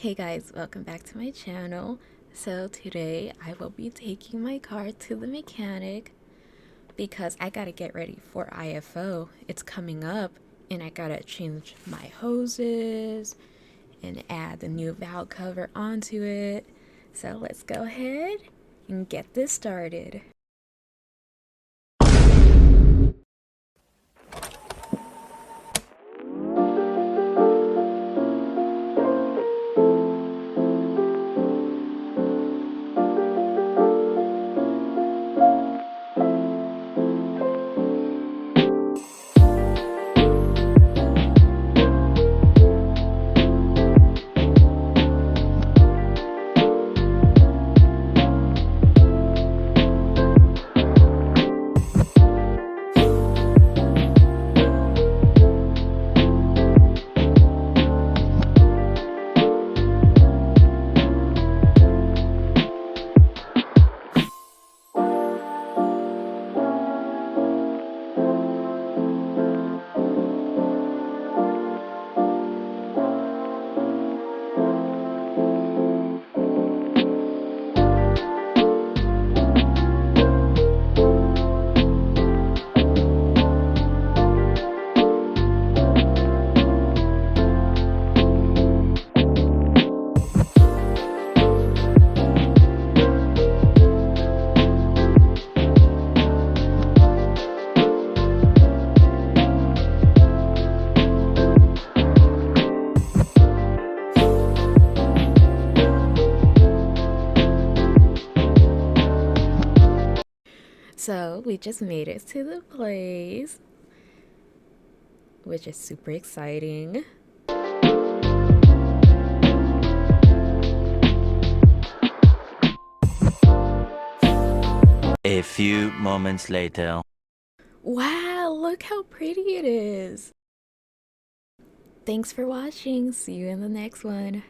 Hey guys, welcome back to my channel. So today I will be taking my car to the mechanic because I gotta get ready for IFO. It's coming up and I gotta change my hoses and add the new valve cover onto it. So let's go ahead and get this started. So we just made it to the place, which is super exciting. A few moments later. Wow, look how pretty it is. Thanks for watching. See you in the next one.